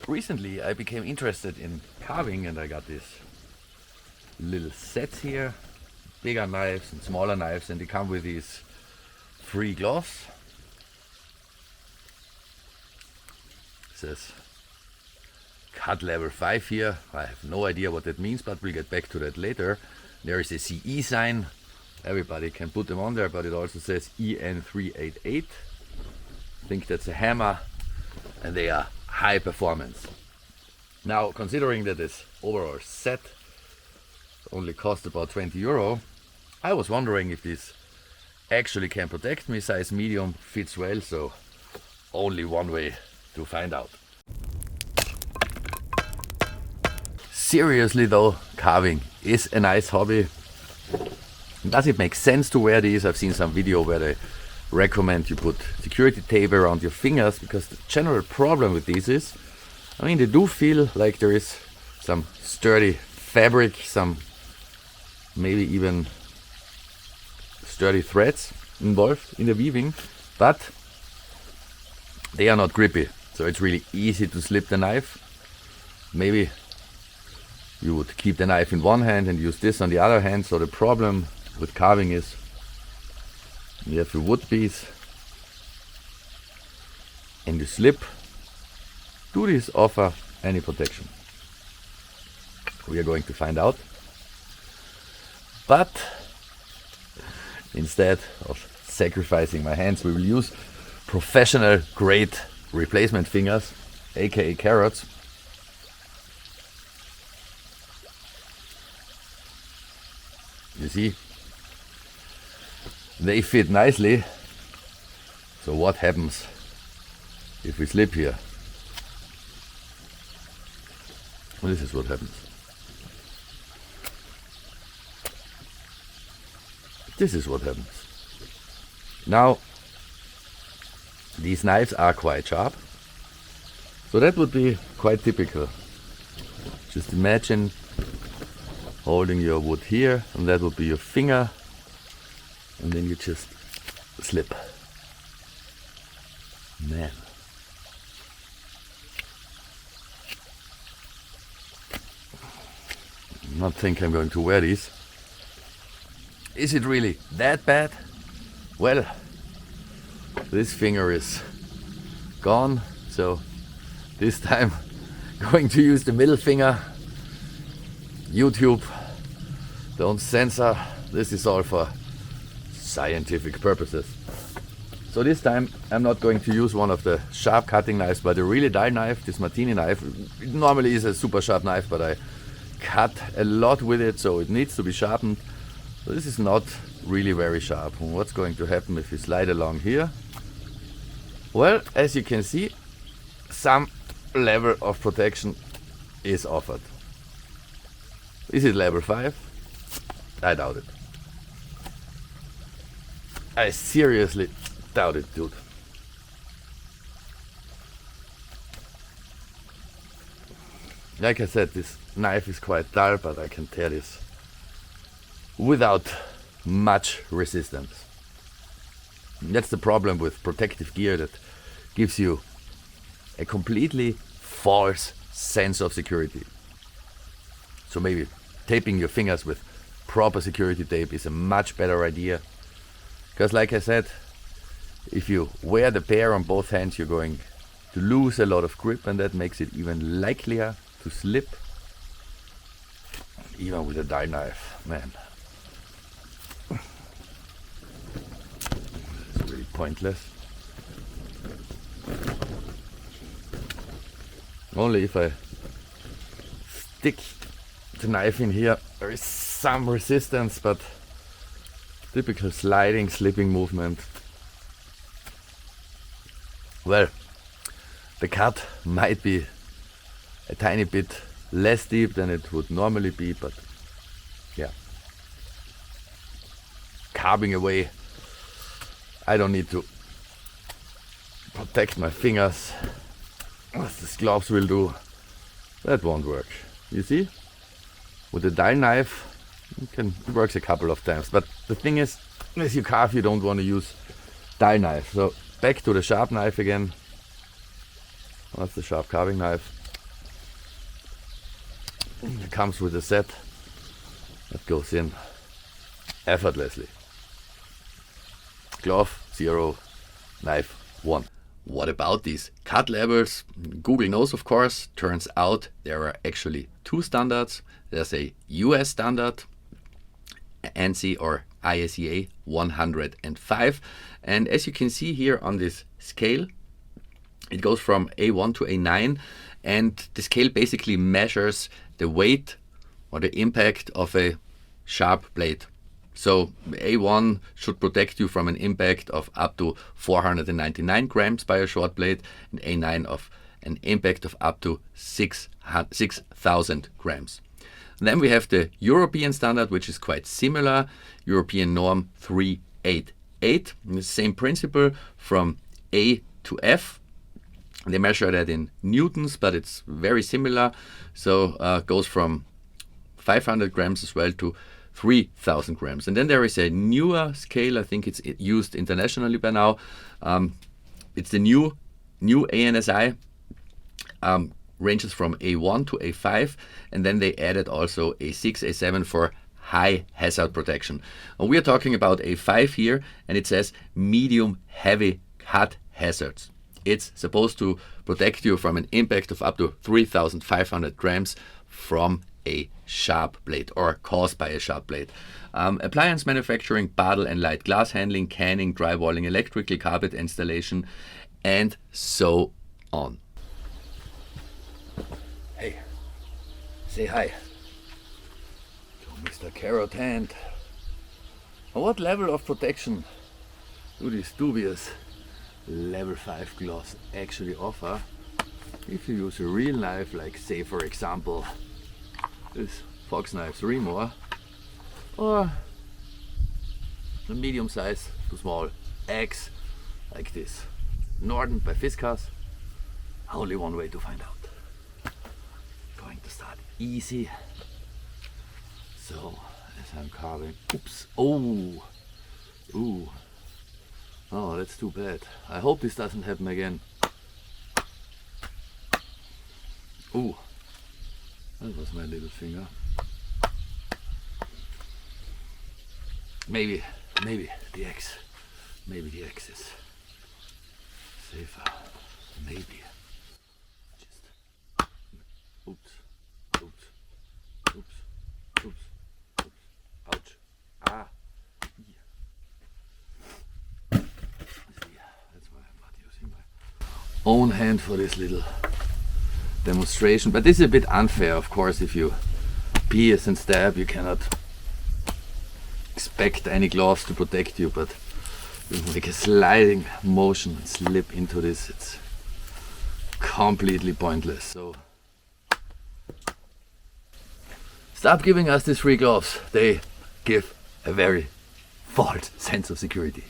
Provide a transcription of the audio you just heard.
recently I became interested in carving, and I got these little sets here, bigger knives and smaller knives, and they come with these free gloves. It says cut level 5 here. I have no idea what that means, but we'll get back to that later. There is a CE sign. Everybody can put them on there, but it also says EN388. I think that's a hammer, and they are high performance. Now, considering that this overall set only cost about 20 euro, I was wondering if this actually can protect me. Size medium fits well, so only one way to find out. Seriously though, carving is a nice hobby. Does it make sense to wear these? I've seen some video where they recommend you put security tape around your fingers, because the general problem with these is, I mean, they do feel like there is some sturdy fabric, some maybe even sturdy threads involved in the weaving, but they are not grippy, so it's really easy to slip the knife. Maybe you would keep the knife in one hand and use this on the other hand. So the problem with carving is you have your wood piece and you slip. Do these offer any protection? We are going to find out. But instead of sacrificing my hands, we will use professional-grade replacement fingers, aka carrots. You see, they fit nicely. So what happens if we slip here? Well, this is what happens. This is what happens. Now, these knives are quite sharp, so that would be quite typical. Just imagine holding your wood here, and that would be your finger, and then you just slip. Man. I don't think I'm going to wear these. Is it really that bad? Well, this finger is gone, so this time going to use the middle finger. YouTube, don't censor. This is all for scientific purposes. So this time I'm not going to use one of the sharp cutting knives, but a really dull knife, this Martini knife. It normally is a super sharp knife, but I cut a lot with it, so it needs to be sharpened. So this is not really very sharp. And what's going to happen if we slide along here? Well, as you can see, some level of protection is offered. Is it level 5? I doubt it. I seriously doubt it, dude. Like I said, this knife is quite dull, but I can tear this without much resistance. And that's the problem with protective gear, that gives you a completely false sense of security. So maybe taping your fingers with proper security tape is a much better idea. Because like I said, if you wear the pair on both hands, you're going to lose a lot of grip, and that makes it even likelier to slip. Even with a dull knife, man. It's really pointless. Only if I stick the knife in here, there is some resistance, but typical sliding, slipping movement. Well, the cut might be a tiny bit less deep than it would normally be, but yeah. Carving away, I don't need to protect my fingers as these gloves will do. That won't work. You see? With a dull knife, it works a couple of times. But the thing is, as you carve, you don't want to use dull knife. So back to the sharp knife again. That's the sharp carving knife. It comes with a set that goes in effortlessly. Glove 0, knife 1. What about these cut levels? Google knows, of course. Turns out there are actually two standards. There's a US standard, ANSI or ISEA 105. And as you can see here on this scale, it goes from A1 to A9. And the scale basically measures the weight or the impact of a sharp blade. So A1 should protect you from an impact of up to 499 grams by a short blade, and A9 of an impact of up to 6,000 grams. And then we have the European standard, which is quite similar, European norm 388. And the same principle from A to F. They measure that in newtons, but it's very similar. So it goes from 500 grams as well to 3,000 grams. And then there is a newer scale. I think it's used internationally by now. It's the new ANSI. Ranges from A1 to A5, and then they added also A6, A7 for high hazard protection. And we are talking about A5 here, and it says medium heavy cut hazards. It's supposed to protect you from an impact of up to 3,500 grams from a sharp blade or caused by a sharp blade. Appliance manufacturing, bottle and light glass handling, canning, drywalling, electrical carpet installation, and so on. Hey, say hi to Mr. Carrot Hand. What level of protection do these dubious level 5 gloves actually offer if you use a real knife, like say for example this Fox Knives Remore, or a medium size to small axe like this Norden by Fiskas? Only one way to find out. Going to start easy. So as I'm carving, oops, oh, that's too bad. I hope this doesn't happen again. Ooh, that was my little finger. Maybe the axe is safer. Maybe. Oops. Ouch. Ah. Yeah. That's why I'm not using my own hand for this little demonstration. But this is a bit unfair, of course. If you pierce and stab, you cannot expect any gloves to protect you, but you make a sliding motion and slip into this. It's completely pointless. So stop giving us these free gloves. They give a very false sense of security.